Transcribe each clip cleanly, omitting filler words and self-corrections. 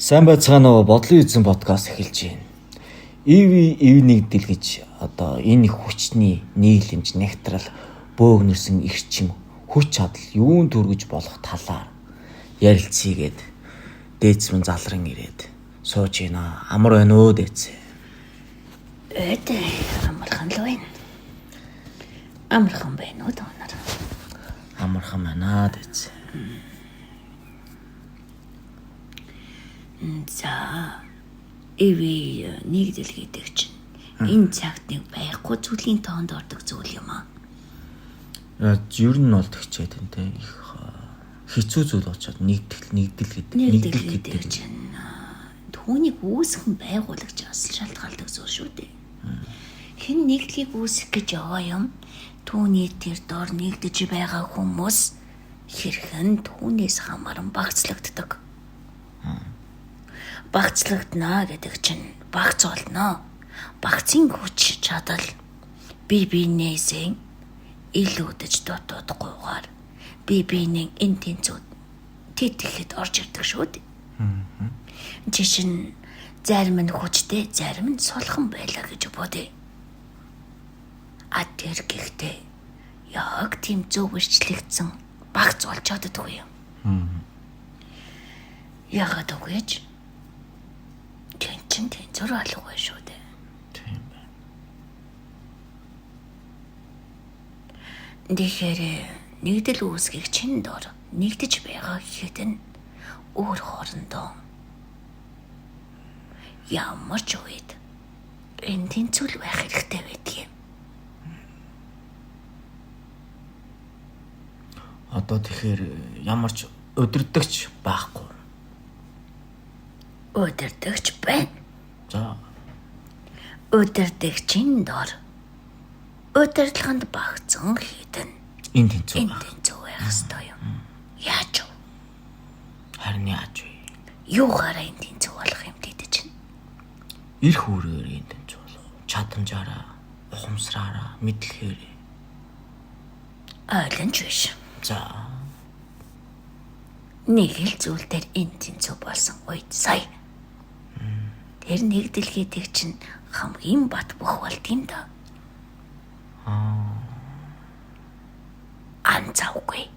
Сайн байцгаана уу? Бодлын эзэн подкаст эхэлж байна. Эв нэгдэл гэж одоо энэ их хүчний нийлэмж, нягтрал, бөөгнөрсөн эрчим, хүч чадал юунд төргөж болох талаар ярилцъя гэд дээдс мэн залран ирээд сууж байна. Амар байна уу дээдс? Амархан л байна. Амархан байна уу донор? Амархан байна дээдс. За эви нэгдэл гэдэг чинь энэ цагт нэг байхгүй зүйлийн тоонд ордог зүйл юм аа. Ер нь бол тэгчээд энэ их хэцүү зүйл очоод нэгдэл гэдэг чинь түүнийг үүсгэн байгуулагч асал шалтгаалдаг зүйл шүү дээ. Хэн нэгдлийг үүсгэх гэж байгаа юм түүний тэр дор нэгдэж байгаа хүмүүс хэрхэн түүнээс хамааран багцлагддаг. Багцлагдана гэдэг чинь багц болно. Багцын хүч чадал бие биенээсээ илүүдэж дутуудахгүйгээр бие биенийн энэ тэнцүүд тэтгэхэд орж ирдэг шүү дээ. Жишээ нь зарим нь хүчтэй, зарим нь сулхан байлаа гэж бодъё. Тэр гэхдээ яг тийм зөв өрчлөгдсөн багц болж чаддаггүй юм. Яагаад үгүй ч тэнцэн зур алгүй шүү дээ. Тийм байна. Тэгэхээр нэгдэл үүсгэх чин дор нэгдэж байгаа гэхэд нь өөр хоорондоо ямар ч үед энэ тэнцвэл байх хэрэгтэй байдгийг. Одоо тэгэхээр ямар ч өдөрдөгч байхгүй. Өдөрдөгч байна. За. Өдөрдөгчийн дор өдөртлөнд багцсан хитэн Энэ тэнцүү байх ёстой юм. Яаж вэ? Харин яаж вэ? Юугаараа энэ тэнцүү болох юм гэдэг чинь? Ирэх үүрээр энэ тэнцүү болов. Чадамжаараа, ухамсараараа, мэдлэгээр. Ойлгомж биш. За. Нэг л зүйл дээр энэ тэнцүү болсон үед сая. Тэр нэгдэл гэдэг чинь хамгийн бат бөх болт юм да. Анцаагүй.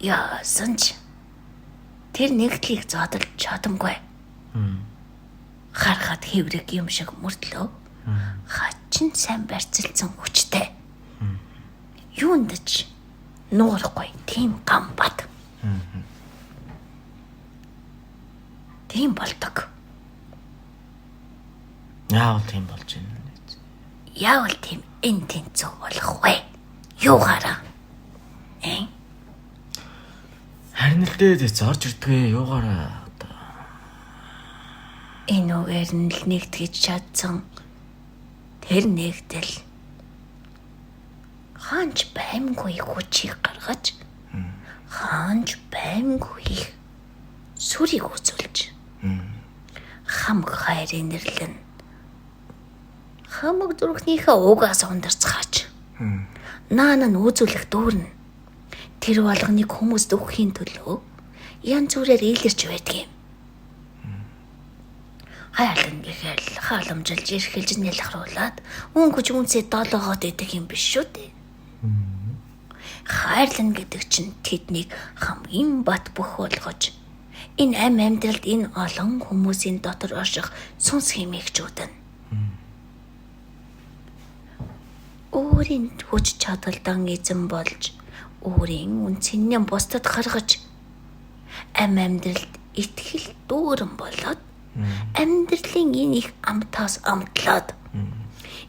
Яасан ч тэр нэгдлийг зодолж чадамгүй. Харахад хэврэг юм шиг мөртлөө хачин сайн барьцалсан хүчтэй. Юунд ч нуурахгүй тийм гам бат. Тийм болдог. Яавал тийм болж байна. Яавал тийм энэ тэнцүү болох вэ? Юугаараа? Харин л дээ зорж ирдгээ юугаараа одоо. Энэ үгээр нь л нэгтгэж чадсан тэр нэгдэл хаанч баймгүй хүчийг гаргаж хаанч баймгүй их сүрийг үзүүлж хам хайрын нэрлэн хамаг зүрхнийхээ угаас ундарцгааж наана нь үзүүлэх дүүрнэ тэр болгоныг хүмүүст өгөхийн төлөө янз бүрээр ийлэрч байдаг юм. Хайлан гэхэл халамжилж эрхэлж нялхруулад өнгөж үнсээ доолоогоод идэг юм биш шүү дээ. Хайрлан гэдэг чинь тэднийг хамгийн бат бөх болгож энэ амьдралд энэ олон хүмүүсийн дотор орших сүнс хэмээгчүүд нь өөрийн хүч чадалдан эзэн болж өөрийн үнцнийг бусдад гаргаж амьдралд итгэл дүүрэн болоод амьдралын энэ их амтаас амтлаад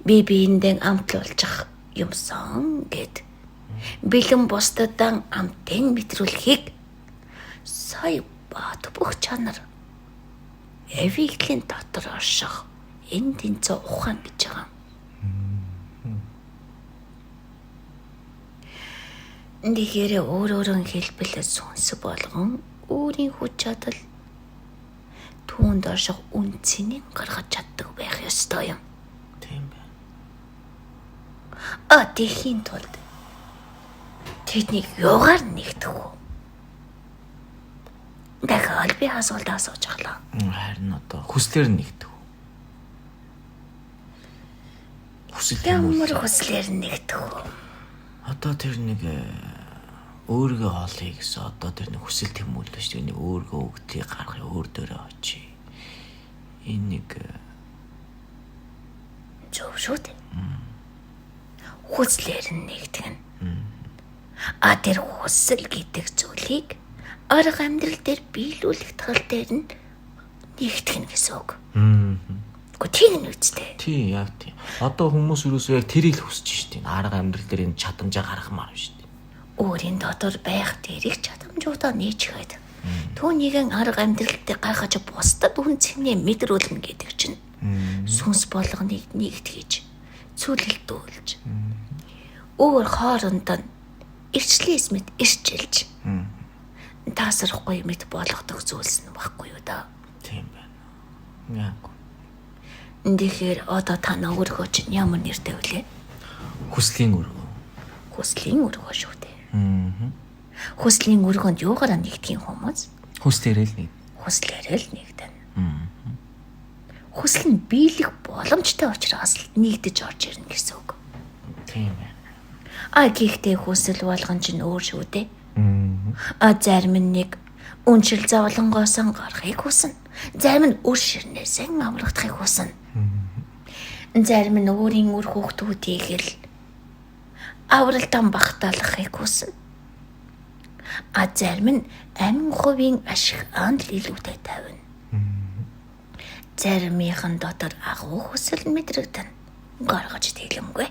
бие биендээ амтлуулчих юмсан гэд бэлэн бусдад амтын мэдрүүлэхийг сая бат бүх чанар эвиглийн дотор орших энэ тэнцүү ухаан гэж байгаа. Тэгэхээр өөрөөрөө хэлбэл сүнс болгон өөрийн хүч чадал түүнд орших үнцнийг гаргаж чаддаг байх ёстой юм. Тийм байна. Тэхийн тулд тэднийг юугаар нэгдэх вэ? Дахиад би асуулт асууж аглаа. Харин одоо хүслээр нэгдэг. Хүсэл Ямар хүслээр нэгдэх вэ? Одоо тэр нэг өөрийгөө олъё гэсэн одоо тэр нэг хүсэл тэмүүлэл шүү дээ. Нэг өөрийгөө өгдгийг гаргахыг өөр дөрөө очие. Энэ нэг зөв шүү дээ. Хүслээр нэгдэх нь. Тэр хүсэл гэдэг зүйлийг арга амьдрал дээр биелүүлэх тал дээр нь нэгдэх нь гэсэн үг. Гэхдээ тийм нь үстэй. тий яг тий. Одоо хүмүүс юусоо яг тэрийг л хүсэж штеп. Арга амьдрал дээр энэ чадамжаа гаргамаар байна штеп. Өөрийн дотор байх дээрх чадамжуудаа нээчгээд түүнийгэн арга амьдралтай гайхаж бусдад үн цэнэ мэдрүүлнэ гэдэг чинь сүнс болгоныг нэгтгэж цүлэлдүүлж өөр хоорондоо ирчлээс мэд ирчилж таасрахгүй мэд болгодог зүйлс нь баггүй юу да. Тийм байна. Яг. Тэгэхээр одоо та өөрийнхөө чинь ямар нэртэй вүлээ? Хүслийн өргөө. Хүслийн өргөө шүү дээ. Хүслийн өргөнд юугаараа нэгдэх юм хүмүүс? Хүслээрээ л нэг. Хүслээрээ л нэгдэнэ. Хүсэл нь биелэх боломжтой учраас л нэгдэж орж ирнэ гэсэн үг. Тийм байна. Гэхдээ хүсэл болгон чинь өөр шүү дээ. Зарим нь нэг үншил зовлонгоос гарахыг хүснэ. Зарим нь үр ширнээс амрагдахыг хүснэ. Зарим нь өөрийн үр хүүхдүүдийг л авралтан багтаалахыг хүснэ. Зарим нь амин хувийн ашиг андл илүүтэй тавина. Заримын дотор агуу хүсэл мэдрэгдэнэ. Гаргаж тэлэмгүй.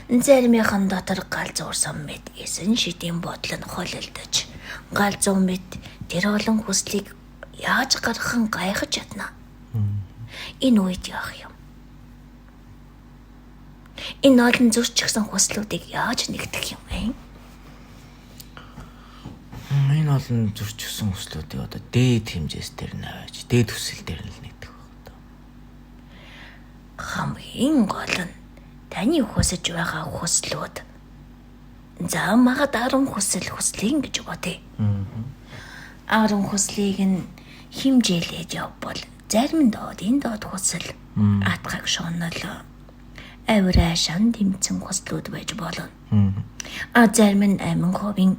Заримын дотор гал зурсан мэд эсэн шидийн бодол нь холилдож гал зүүн мэд тэр олон хүслийг яаж гаргахан гайхаж чадна. Энэ үед яах юм? Энэ олон зөрчигсөн хүслүүдийг яаж нэгтгэх юм бэ? Энэ олон зөрчигсөн хүслүүдийг одоо дээд хэмжээс дээр навааж, дээд хүсэл дээр л нэгдэх байна. Хамгийн гол нь таны хүсэж байгаа хүслүүд замаад 10 хүслийг гэж бодъё. 10 хүслийг нь химжээлээд явбал зарим нь энэ доод хүсэл атгах шонол авираа шан дэмцэн хүслүүд байж болно. Зарим нь амин хувийн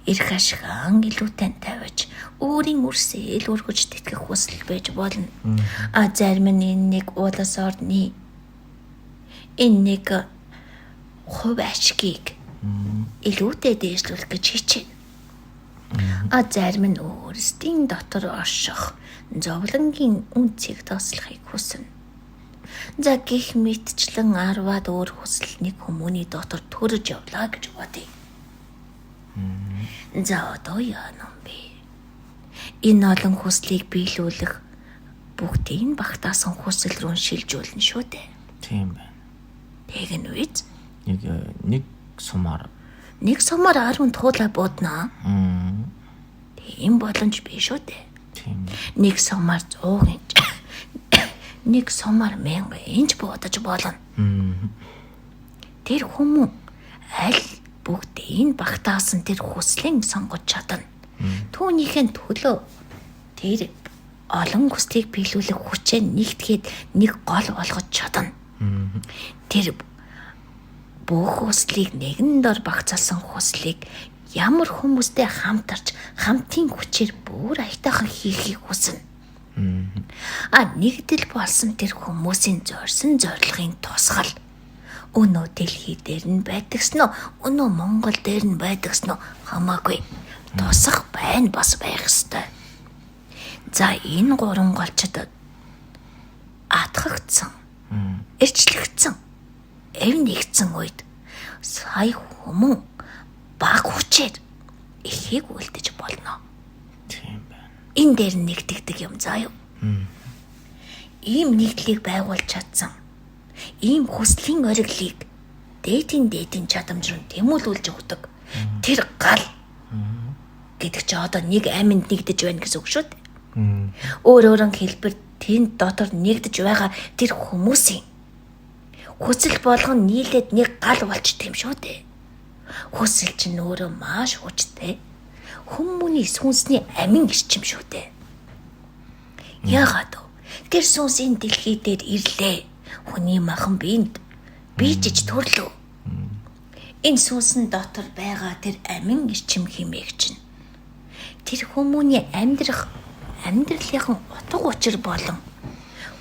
эрх ашиган илүүтэй тавьж өөрийн үрсээ л өргөж тэтгэх хүсэл байж болно. Зарим нь нэг улс орны энэ нэг хувь ашгийг илүүтэй дээшлүүлэх гэж хичээнэ. Зарим нь өөрсдийн дотор орших зовлонгийн үнцийг тослохыг хүснэ. За гэх мэтчлэн 10-аад өөр хүсэл нэг хүмүүний дотор төрөж явлаа гэж бодъё. За одоо яана бэ? Энэ олон хүслийг биелүүлэх бүгдийг багтаасан хүсэл рүү шилжүүлнэ шүү дээ. Тийм байна. Тэгэн үед нэг сумаар 10 туулаа бууднаа. Тийм боломж биш шүү дээ. Тийм. Нэг сумаар 100 инч нэг сумаар 1000 инч буудаж болно. Тэр хүмүүс аль бүгдийг багтаасан тэр хүслийн сонгож чадна. Түүнийхэн төлөө тэр олон хүслийг биелүүлэх хүчээ нэгтгэхэд нэг гол болгож чадна. Тэр бүх хүслийг нэгэн дор багцаасан хүслийг ямар хүмүүстэй хамтарч хамтын хүчээр бүр аятайхан хийхийг хүснэ. Нэгдэл болсон тэр хүмүүсийн зорьсон зорилгын тусгал өнөө дэлхий дээр нь байдагсан уу, өнөө Монгол дээр нь байдагсан уу хамаагүй тусах байна бас байх ёстой. За энэ гурван голчдод атгагдсан, эрчлэгдсэн, эв нэгдсэн үед сая хүмүүн баг хүчээр ихийг үлдэж болно. Тийм байна. Энэ дээр нэгдэгдэг юм заа юу? Ийм нэгдлийг байгуулж чадсан. Ийм хүслийн ориглыг дээдийн чадамж руу тэмүүлүүлж өгдөг. Тэр гал гэдэг чи одоо нэг аминд нэгдэж байна гэсэн үг шүү дээ. Өөрөөр хэлбэл тэнд дотор нэгдэж байгаа тэр хүмүүсийн хүсэл болгон нийлээд нэг гал болчтой юм шүү дээ. Хүсэл чинь өөрөө маш хүчтэй. Хүмүүний сүнсний амин ирчим шүү дээ. Яагаад вэ? Тэр сүнс энэ дэлхий дээр ирлээ. Хүний махан биед бийжиж төрлөө. Энэ сүнсэн дотор байгаа тэр амин ирчим хэмээх чинь тэр хүмүүний амьдралынхан утга учир болон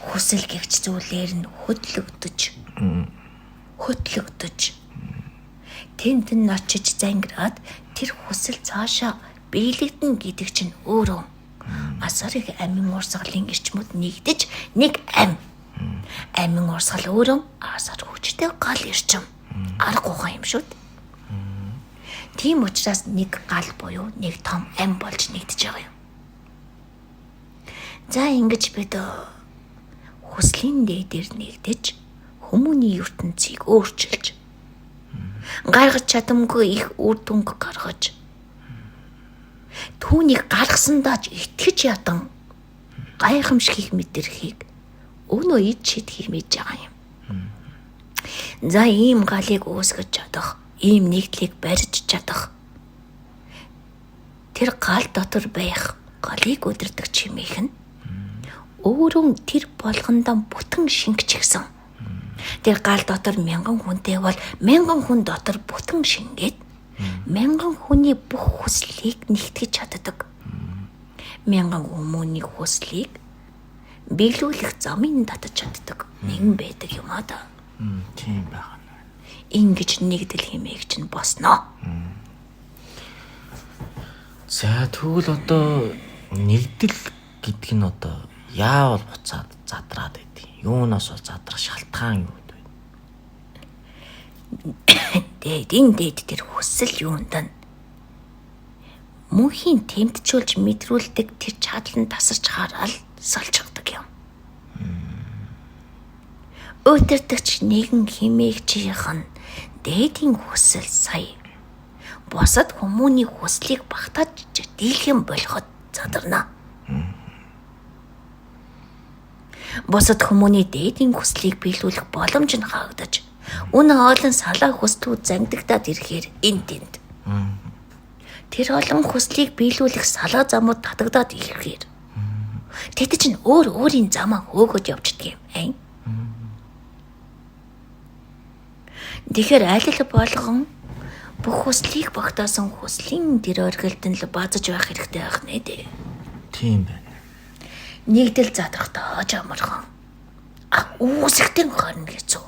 хүсэл гэгч зүйлээр нь хөдлөгдөж тэнд нь очиж зангираад тэр хүсэл цаашаа биелэгдэн гэдэг чинь өөрөө асар их амин урсгалын эрчмүүд нэгдэж нэг амин урсгал өөрөө асар хүчтэй гал эрчим арга ухаан юм шүү дээ. Тийм учраас нэг гал буюу нэг том ам болж нэгдэж байгаа юм. За ингэж бид хүслийн дээдээр нэгдэж хүмүүний ертөнцийг өөрчилж гаргаж чадамгүй их үр дүнг гаргаж түүнийг гаргасандаа ч итгэж ядан гайхамшиг их мэдэрхийг өнөө ид шийдхийг мэдж байгаа юм. За ийм галыг үүсгэж чадах, ийм нэгдлийг барьж чадах тэр гал дотор байх галыг өдөрдөг чимээх нь өөрөө тэр болгондоо бүтэн шингэчихсэн. Тэр гал дотор 1000 хүнтэй бол 1000 хүн дотор бүтэн шингээд 1000 хүний бүх хүслийг нэгтгэж чаддаг. 1000 хүмүүний хүслийг биелүүлэх замыг татаж чаддаг нэгэн байдаг юм аа да. Тийм байна. Ингэж нэгдэл хэмээх чинь босноо. За тэгвэл одоо нэгдэл гэдэг нь одоо яавал буцаад задраад байдгийг. Юунаас бол задрах шалтгаан юу вэ? Дээд тэр хүсэл юунд нь мөнхийн тэмтжүүлж мэдрүүлдэг тэр чадлан тасарч хараад салчдаг юм. Өдөртөгч нэгэн химээгчийнх нь дээдийн хүсэл сая бусад хүмүүний хүслийг багтааж дийлхэн болоход задарна. Бусад хүмүүний дээдийн хүслийг биелүүлэх боломж нь хаагдаж үнэн олон салаа хүслүүд зангидагдаад ирэхээр энэ тэнд. Тэр олон хүслийг биелүүлэх салаа замууд татагдаад ирэхээр тэд чинь өөрийн замаа хөөгөж явждаг юм. Тэгэхээр аль болгон бүх хүслийг багтаасан хүслийн тэр оргилтон л базаж байх хэрэгтэй байх нэ дээ. Тийм байна. Нэгдэл задрахтаа жамархан. Үүсгтэн хойно гэцүү.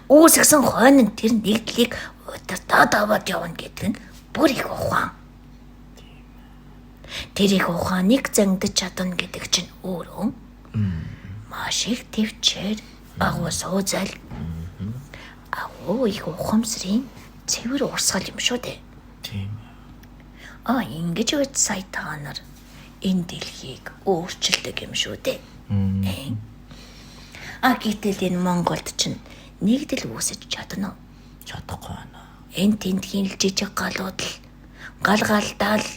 Үүсгсэн хойно тэр нэгдлийг удирдаад аваад явна гэдэг нь бүр их ухаан. Тэр их ухааныг зангидж чадна гэдэг чинь өөрөө маш их төвчээр агуу суузал их ухамсарын цэвэр урсгал юм шүү дээ. Тийм. Ингэж үз сая та нар энэ дэлхийг өөрчилдөг юм шүү дээ. Гэтэл энэ Монголд чинь нэгдэл үүсэж чадна уу? Чадахгүй байна. Энэ тентхийн л жижиг галууд л галгалдаал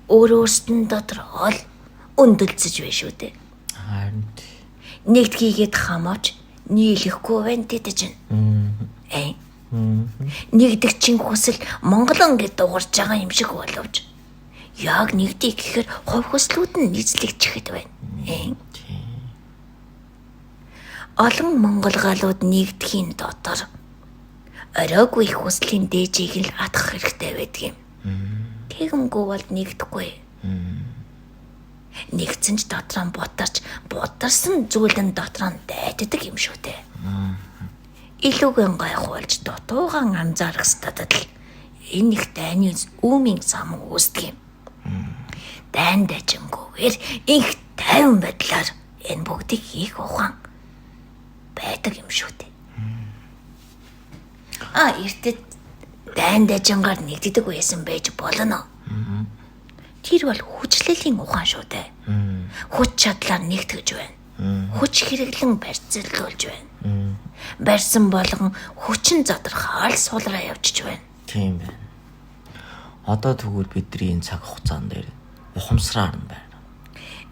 өөрөөсдөн дотор ол өндөлцөж байна шүү дээ. Харин нэгдгийгээд хамаач нийлэхгүй байна тэд чинь. Нэгдэгчийн хүсэл Монголон гэд дуурж байгаа юм шиг боловч яг нэгдий гэхээр хувь хүслүүд нь нийцлэгчихэд байна. Олон монгол галууд нэгдэхийн дотор оройгүй их хүслийн дээжийг л атгах хэрэгтэй байдаг юм. Тэгэмгүй бол нэгдэхгүй. Нэгцэн ч дотор нь бударсан зүйлэн дотор нь дайддаг юм шүү дээ. Илүүгэн гайхуулж дутуугаан анзаарах стадад л энэ их дайны үүмийн зам үүсдэг юм. Дайн дайжингүйгээр их тайван байдлаар энэ бүгдийг хийх ухаан байдаг юм шүү дээ. Эртэд дайн дайжингаар нэгддэг байсан байж болно. Тэр бол хүчлэлийн ухаан шүү дээ. Хүч чадлаар нэгтгэж байна. Хүч хэрэглэн барьцаалуулж байна. Барьсан болгон хүчин задрахаар суулраа явчих байна. Тийм байна. Одоо тэгвэл бидний энэ цаг хугацаанд дээр ухамсараар нь байна.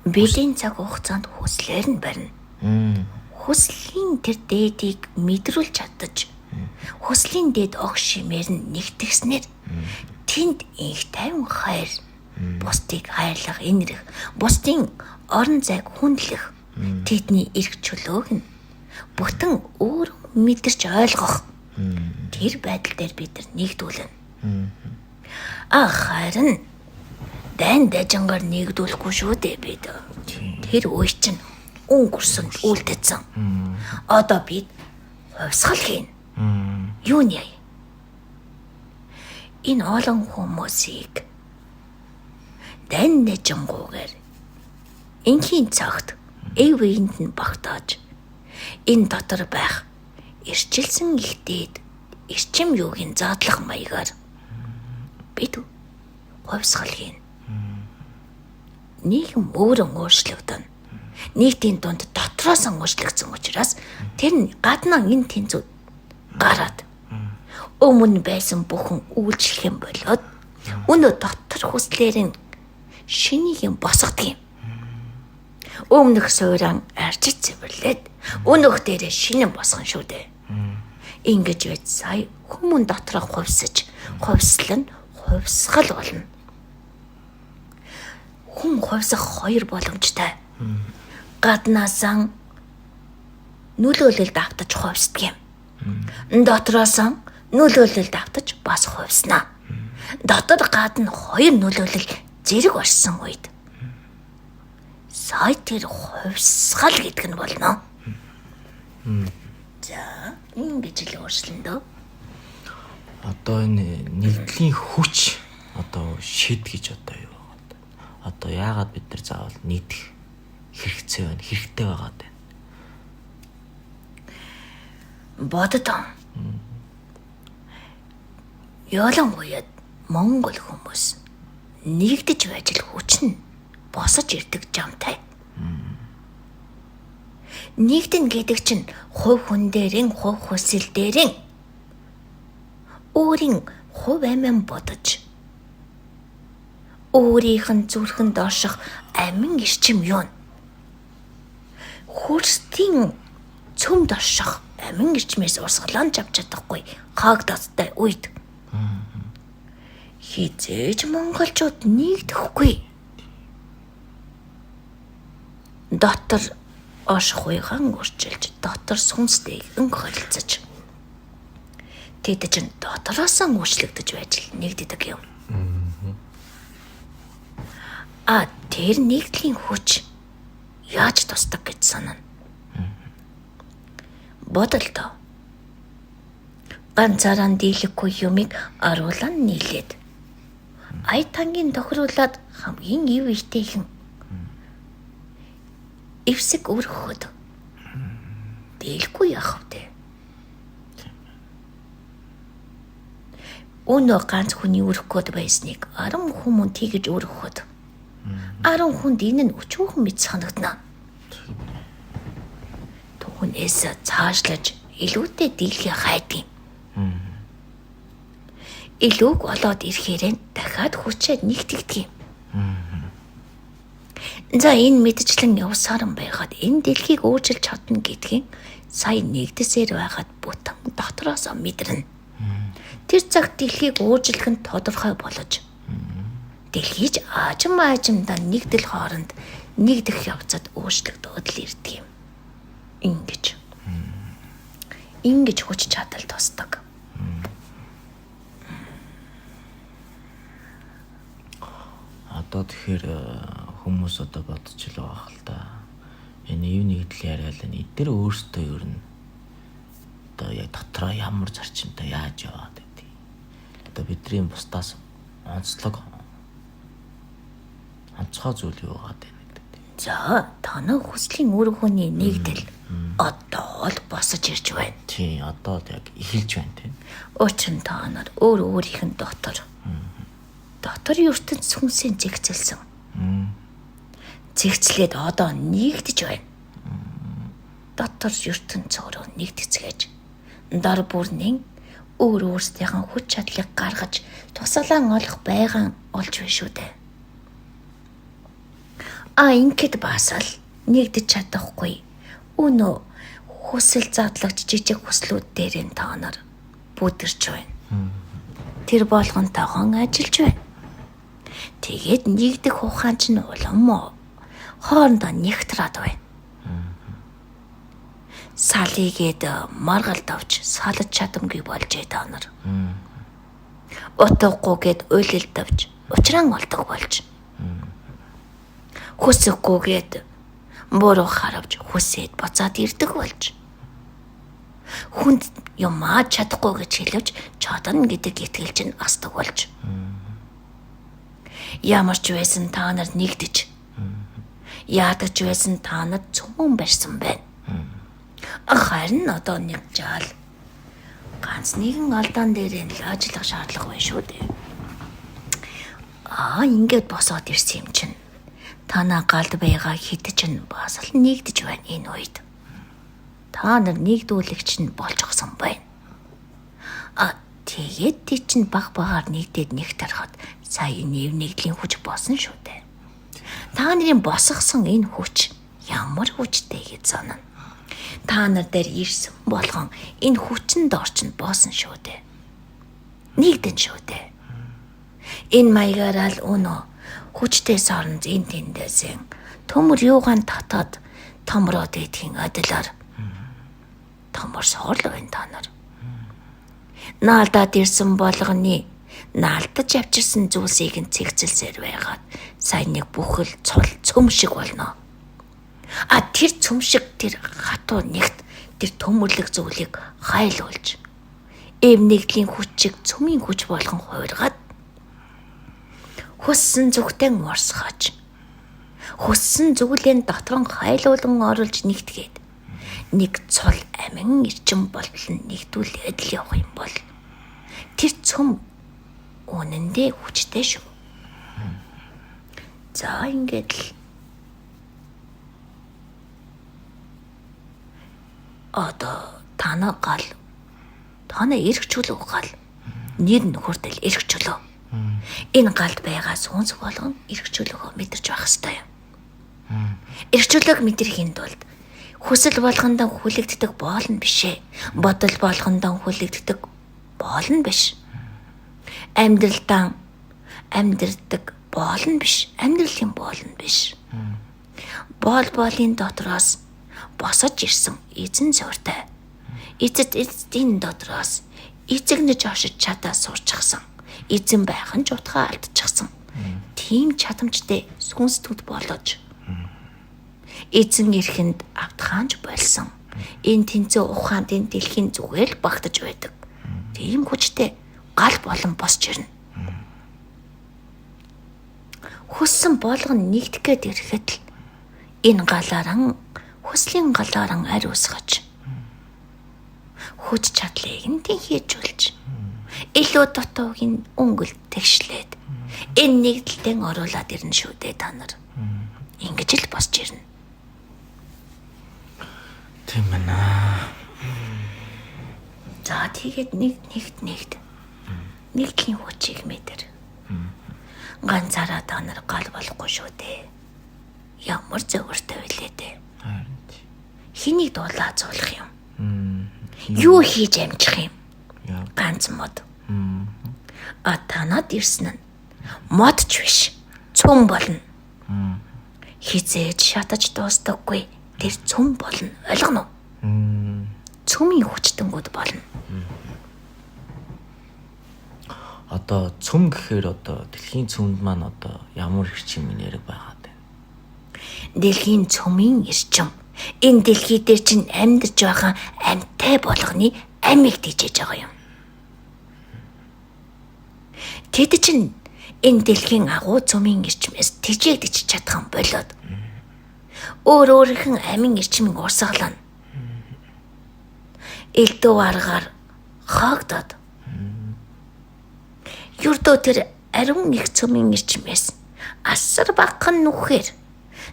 Бидний цаг хугацаанд хүслээр нь барина. Хүслийн тэр дээдийг мэдрүүлж чадаж, хүслийн дээд огш шимээр нь нэгтгэснээр тэнд их тайван хайр, бусдыг хайрлах, инэрх, бусдын орон зайг хүндлэх, тэдний эрх чөлөөг нь бүтэн өөр мэдэрч ойлгох. Тэр байдал дээр бид нар нэгдүүлнэ. Харин дайн дажингаар нэгдүүлэхгүй шүү дээ бид. Тэр үе чинь өнгөрсөнд үлдсэн. Одоо бид хувьсгал хийнэ. Юу нэ? Энэ олон хүмүүсийг дайн дажингуугаар энхийн цагт эвэйнд нь багтааж энэ дотор байх эрчилсэн ихтэйд эрчим юугийн задлах маягаар бид хувьсгал хийнэ. Нийгэм өөрөө өөрчлөгдөн. Нийтийн дунд дотроос нь өөрчлөгдсөн учраас тэр нь гаднаа энэ тэнцүүд гараад өмнө байсан бүхэн үйлчлэх юм болоод өнөө дотор хүслээр нь шинийг юм босгодог юм. Өмнөх сууран арчиж цэвэрлээд өнөөх дээрээ шинэн босгон шүү дээ. Ингэж байж сая хүмүүн дотроо хувьсаж, хувьслан хувьсгал болно. Хүн хувьсах хоёр боломжтой. Гаднаасаа нөлөөлөлд автаж хувьсдаг юм. Дотроосоо нөлөөлөлд автаж бас хувьснаа. Дотор гадна хоёр нөлөөлөл зэрэг орсон үед сая тэр хувьсгал гэдэг нь болно. За, ингэж л өөрчлөн дөө. Одоо энэ нэгдлийн хүч одоо шид гэж одоо юу байна? Одоо яагаад бид нар заавал нэгдэх хэрэгцээ байна, хэрэгтэй байгаа дээ. Боддоо. Ялангуяа Монгол хүмүүс нэгдэж байж л хүч нь босож ирдэг жамтай. Нэгдэн гэдэг чинь хувь хүн дээрэн, хувь хүсэл дээрэн өөрийн хувь амин бодож өөрийнх нь зүрхэнд орших амин эрчим юу? Хөрсдийн цөмд орших амин эрчмээс урсгалаан авч чадахгүй хаагдастай үед хизээж монголчууд нэгдэхгүй. Дотор орших уйгаан үржилж, дотор сүнстэй өнгө харилцаж. Тэд чинь дотроос нь өөрчлөгдөж байж л нэгддэг юм. Тэр нэгдлийн хүч яаж тусдаг гэж санана. Бодолтой. Ганцаараа дийлэхгүй юмыг аруулан нийлээд ай тангийн тохируулаад хамгийн ив ихтэйхэн эвсэг өргөхөд дийлэхгүй яах вэ? Өнөө ганц хүний өргөхөд байсныг 10 хүмүүс тэгж өргөхөд 10 хүнд энэ нь өчүүхэн мэд санагдана. Түүнээс цаашлаж илүүтэй дийлхий хайдаг юм. Илүүг олоод ирэхээр дахиад хүчээд нэгтгэдэг юм. За энэ мэдчлэн явсаар байгаад энэ дэлхийг өөрчилж чадна гэдгийг сая нэгдэсээр байгаад бүтэн дотроос мэдэрнэ. Тэр цагт дэлхийг өөрчлөх нь тодорхой болж дэлхийж аажимдаа нэгдэл хооронд нэгдэх явцад өөрчлөгдөд л ирдэг юм. Ингэж хүч чадал тусдаг. Одоо тэгэхээр хүмүүс одоо бодож л байгаа хэл та. Энэ юу нэгдэл яриад энэ эдгээр өөрсдөө ер нь одоо яг дотроо ямар зарчимтай яаж яваад байдгийг. Одоо бидний бусдаас онцлог онцгой зүйл юу байгаа дээ гэдэг. За, танай хүслийн үр хөний нэгдэл одоо л босож ирж байна. Тийм, одоо яг эхэлж байна тийм. Учир нь та нар өөрийнх нь дотор ертөнд сүнсээ зэгцэлсэн. Зэгцлээд одоо нэгдэж байна. Дотор ертөнд цороо нэгдэцгээж дар бүрнийн өөрсдийнх нь хүч чадлыг гаргаж тусалан олох байгаан олж байна шүү дээ. Ингээд басал нэгдэж чадахгүй. Өнөө хүсэл задлагч жижиг хүслүүд дээр нь та нар бүдэрч байна. тэр болгонтойгоо ажиллаж байна. Тэгээд нэгдэх ухаан чинь улам хоорондоо нэгтраад байна. Салигээд маргалд авч салж чадамгүй болжээ та нар. Утгаггүйгээд уйлалд авч учраан олдог болж. Хүсэггүйгээд буруу харавж хүсээд буцаад ирдэг болж. Хүнд юм чадахгүй гэж хэлвч чадна гэдэг итгэл чинь асдаг болж. Ямар ч байсан та нар нэгдэж. Яадаж байсан та нар цөмөн барьсан байна. Харин одоо нэг жаал ганц нэгэн алдаан дээр нь л ажиллах шаардлага байна шүү дээ. Ингээд босоод ирсэн юм чинь танаа галд байгаа хэд чинь бас л нэгдэж байна энэ үед. Та нар нэгдүүлэгч нь болж гсэн байна. Тэгээд тий чинь баг багаар нэгдээд нэг тарахад сая нэв нэгдлийн хүч босон шүү дээ. Та нарын босгосон энэ хүч ямар хүчтэй гэж санана. Та нар дээр ирсэн болгон энэ хүчинд орчин боосон шүү дээ. Нэгдэн шүү дээ. Энэ маягаараа л өнөө хүчтэй сорнз энэ тэндээсэн төмөр юугаан татаад томроод идэх адилаар томор соорлоо энэ та нар. Наалдаад ирсэн болгоны наалдаж авчирсан зүйлсийг нь цэгцэлсээр байгаад сайн нэг бүхэл цол цөм шиг болно. Тэр цөм шиг тэр хатуу нэгт тэр төмөрлөг зүйлийг хайлуулж нэгдлийн хүчийг цөмийн хүч болгон хуургаад хүссэн зүгтэн морсгож хүссэн зүйлэн дотор нь хайлуулан оруулж нэгтгээд нэг цол амин ирчин болтол нэгдүүлээд л явах юм бол тэр цөм үнэндээ хүчтэй шүү. За ингээд л одоо танаа эргчүүлэг гал нэр нөхөртөл эргчүүлөө. Энэ галд байгаа сүнс болгон эргчүүлэгөө мэдэрч байх ёстой юм. Эргчүүлэг мэдрэхийн тулд хүсэл болгондоо хүлэгддэг боол нь бишээ. Бодол болгондоо хүлэгддэг боол нь биш. Амьдралдаа амьдрдаг боол нь биш. Амьдралын боол нь биш. Боолын дотроос босож ирсэн эзэн зөртэй. Эцэдийн дотроос эцэгнэж оршиж чадаа сурчсан. Эзэн байх нь ч утгаа алдчихсан. Тийм чадамжтай сүнсдүүд болож эзэн эрхэнд автхаанч болсон. Энэ тэнцээ ухаанд энэ дэлхийн зүгээр л багтаж байдаг. Тийм хүчтэй гал болон босч ирнэ. Хүссэн болгон нэгдэх гээд ирэхэд л энэ галааран хүслийн галааран арь усгаж хүч чадлыг нь хийж илүү дутуугийн өнгөл тэгшлээд энэ нэгдэлтэн оруулаад ирнэ шүү дээ та нар. Ингэж л босч ирнэ. Тийм ээ. За тэгээд нэгд нэгдлийн хүчийг мэдэр. Ганцаараа та нар гал болохгүй шүү дээ. Ямар зөвөртэй байлээ дээ. Хэнийг дуулаацуулах юм? Юу хийж амжих юм? Ганц мод. Танад ирсэн нь мод ч биш, цөм болно. Хизээж шатаж дуустдаггүй тэр цөм болно. Ойлгоно уу? Цөмийн хүчтэнгүүд болно. Одоо цөм гэхээр одоо дэлхийн цөмд маань одоо ямар хэрчим нэрэг байгаад байна? Дэлхийн цөмийн эрчим энэ дэлхий дээр чинь амьдарч байгаа амьтай болгоны амийг дижээж байгаа юм. Тэд чинь энэ дэлхийн агуу цөмийн эрчмээс тижээгдэж чадах юм болоод өөрийнх нь амин эрчмийг урсгалана. Элдв аргаар хаагдаад юрдөө тэр ариун их цөмийн эрчмээс асар багахан нүхээр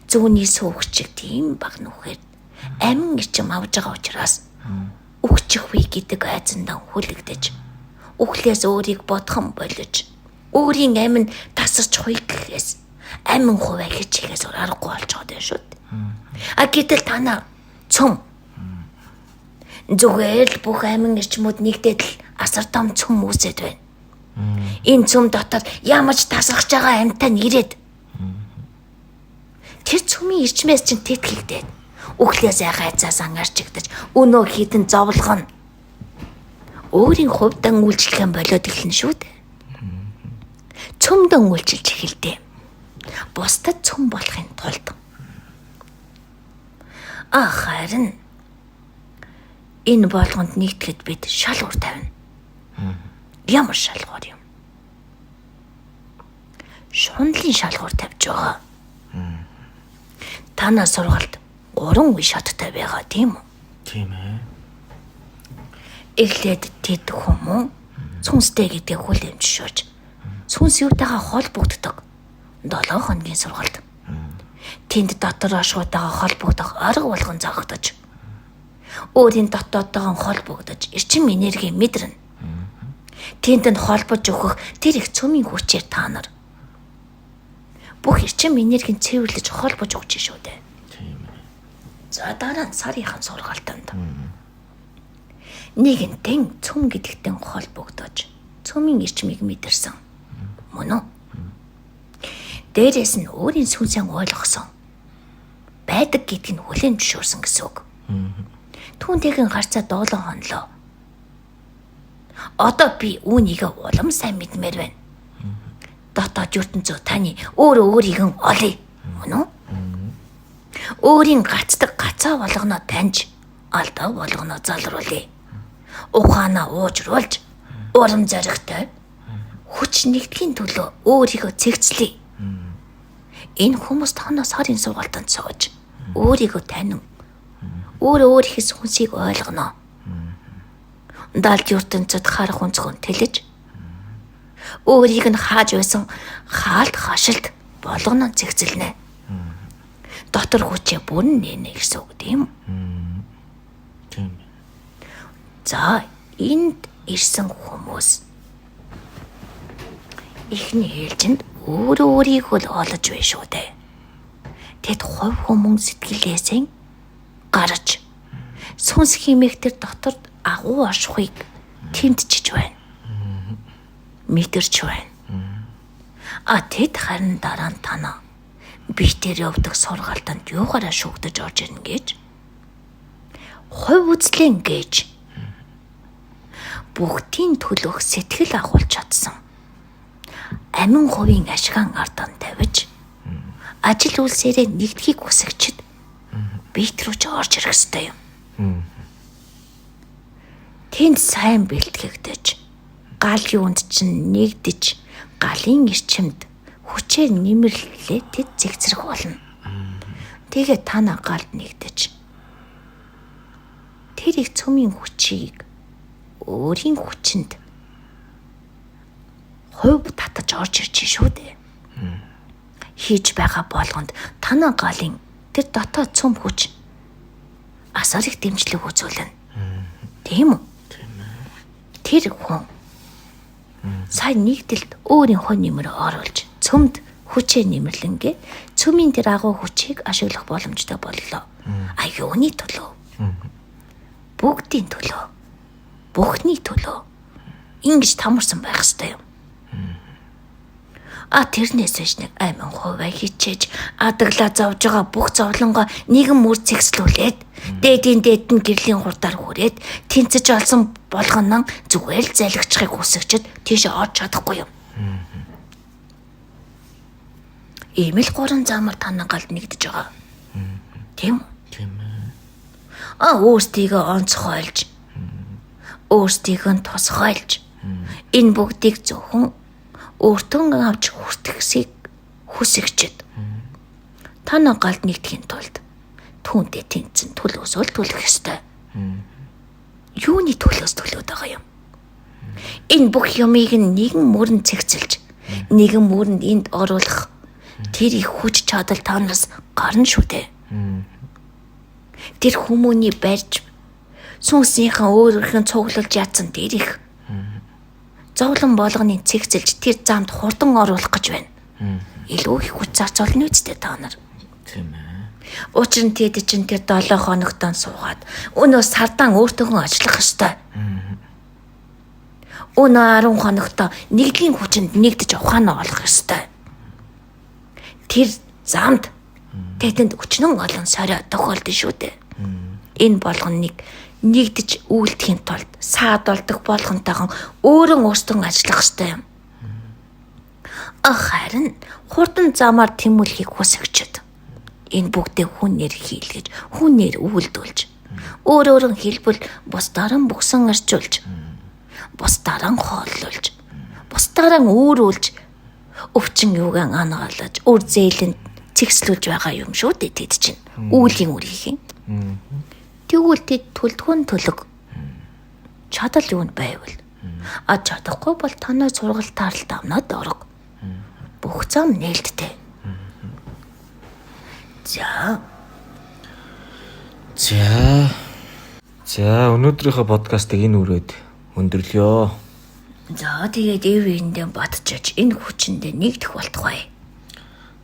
зүүнний суугчиг тийм баг нүхээр амин эрчим авж байгаа учраас өгчих вэ гэдэг айцандаа хүлэгдэж өглөөс өөрийг бодхон болж өөрийн амин тасарч хуй гэхээс амин хуваа хичээс аргагүй болж байгаа дээ шүү дээ. Гэтэл танаа цөм зүгээр л бүх амин эрчмүүд нэгдээд л асар том цөм үүсээд байна. Энэ цөм дотор ямарч тасгаж байгаа амьтаа нэрээд. Тэр цөмийн ирчмээс чинь тэтгэлдээд үхлээс гайцаас ангарчигдаж өнөө хідэн зовлогно. Өөрийн хувьдан үйлчлэх юм болоод эхэлнэ шүү дээ. Цөмдөн үйлчилж эхэлдэг. Бусдад цөм болохын тулд. Харин энэ болгонд нэгтгэхэд бид шалгуур тавина. Ямар шалгуур юм? Шунлын шалгуур тавьж байгаа. Танаа сургалт 3 үе шаттай байгаа тийм үү? Тийм ээ. Эхлээд тэд хүмүүс сүнстэй гэдэг хүлэмж шууж сүнс юутайгаа холбогддог 7 хоногийн сургалт. Тэнд дотор ашгуутайгаа холбогдох арга болгон заагдаж өөрийн дотоодтойгоо холбогдож эрчим энерги мэдрэнэ. Тэнд нь холбож өгөх тэр их цөмийн хүчээр та нар бүх эрчим энергийг цэвэрлэж холбож өгч шүү дээ. Тийм ээ. За дараа нь сарынхан сургалтанд нэгэнтэн цөм гэдэгтэн холбогдож цөмийн эрчмийг мэдэрсэн. Мөн үү? Дээрээс нь өөрийн сүнсээ ойлгосон байдаг гэдгийг хүлээн зөвшөөрсөн гэсэн үг. Түүнтэйгэн гарцаа доолон хонлоо. Одоо би үүнийг улам сайн мэдмээр байна. Дотоод ертөнцөө таны өөрийг олъё. Мөн үү? Өөрийн гацдаг гацаа болгоно таньж, алдаа болгоно залруулъя. Ухаанаа уужруулж, урам зоригтой хүч нэгтгэхийн төлөө өөрийгөө цэгцлэе. Энэ хүмүүс танаас харин сургалтанд сууж, өөрийгөө танин, өөрийнхөө сүнсийг ойлгоно. Далд ертөнцөд харах өнцгөн тэлж, өөрийг нь хааж байсан хаалт хашилт болгоно цэгцэлнэ. Дотор хүчээ бүрэн нэнэ гэсэн үг тийм үү? Тийм. За энд ирсэн хүмүүс ихний ээлжинд өөрийгөө л олж байна шүү дээ. Тэд хувь хүмүүн сэтгэлээсээ гарч сүнс химээх тэр дотор агуу ашхыг тэмтжиж байна. Мэдэрч байна. Тэд харин дараа нь танаа битээр явдаг сургалтанд юугаараа шүүгдэж орж ирнэ гэж хувь үзлэн гэж бүгдийн төлөөх сэтгэл агуулж чадсан. Амин хувийн ашгаан ардан тавьж ажил үйлсээрээ нэгдхийг хүсэгчд бит рүү ч орж ирэх ёстой юм. Тэнд сайн бэлтгэгдэж гал юунд чинь нэгдэж галын эрчимд хүчээр нэмэрлэлээ тэд зэгцрэх болно. Тэгээ танаа галд нэгдэж тэр их цөмийн хүчийг өөрийн хүчинд хувь татаж орж ирж шүү дээ. Хийж байгаа болгонд танаа галын тэр дотоод цөм хүч асар их дэмжлэг үзүүлнэ. Тийм үү? Тэр хүн сайн нэгдэлд өөрийнхөө нэмэр оруулж цөмд хүчээ нэмэрлэнгээ цөмийн тэр агуу хүчийг ашиглах боломжтой боллоо. Юуны төлөө? Бүгдийн төлөө. Бүхний төлөө. Ингэж тамарсан байх ёстой юм. Тэрнээс биш нэг айман хуваа хичээж адаглаа зовж байгаа бүх зовлонгоо нэгэн мөр цэгслүүлээд дээдийн дээд нь гэрлийн хурдаар хүрээд тэнцэж олсон болгонон зүгээр л залгичхыг хүсэгчд тийш орж чадахгүй юм. Ийм л гурван замаар танаа галд нэгдэж байгаа. Тийм үү? Тийм ээ. Өөртийгөө онцгойлж, өөртийгөө тусгайлж, энэ бүгдийг зөвхөн өөртөө авч хүртэхсийг хүсэгчд танаа галд нэгдэхийн тулд түүнтэй тэнцэн төлөөс төлөх ёстой. Юуны төлөөс төлөөд байгаа юм? Энэ бүх юмыг нэгэн мөрөнд цэгцэлж, нэгэн мөрөнд энд оруулах тэр их хүч чадал танаас гарна шүү дээ. Тэр хүмүүний барьж сүнсийнхээ өөрийнхөө цуглуулж яатсан тэр их зовлон болгоныг цэгцэлж тэр замд хурдан оруулах гэж байна. Илүү их хүч зарцуулна үстэй та нар. Тийм ээ. Учир нь тэд чинь тэр 7 хоногтон суугаад өнөө сардаан өөртөөгөө ажиллах ёстой. Өнөө 10 хоногт нэгдлийн хүчинд нэгдэж ухаанаа олох ёстой. Тэр замд тэдэнд өчнөн олон сорой тохиолдсон шүү дээ. Энэ болгоныг нэгдэж үйлдэхийн тулд саад болдог болгонтойгон өөрөн өөртөө ажиллах ёстой юм. Харин хурдан замаар тэмүүлэхийг хүсэгчд энэ бүгдээ хүнээр хийлгэж, хүнээр үйлдүүлж, өөрөөр нь хэлбэл бусдаар нь бүгсэн арчулж, бусдаар нь хооллуулж, бусдаар нь өөрүүлж, өвчин юугаан анагалж, үр зээлэнд цэгслүүлж байгаа юм шүү дээ тэд чинь. Үүлийн үрийг. Тэгвэл тэд төлдгөн төлөг. Чадал юу нь байвал. Чадахгүй бол танай сургалтаар л давнаад орго. Бүх зам нээлттэй. За өнөөдрийнхөө подкастыг энэ үрээд өндөрлөё. За тэгээд эвэндээ батчиж энэ хүчиндээ нэгдэх болтугай.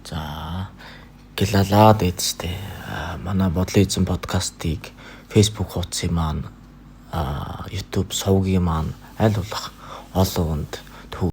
За гэлалаад эцтэй. Манай бодлын эзэн подкастыг Facebook хуудсын маань YouTube сувгийн маань аль болох олон хүнд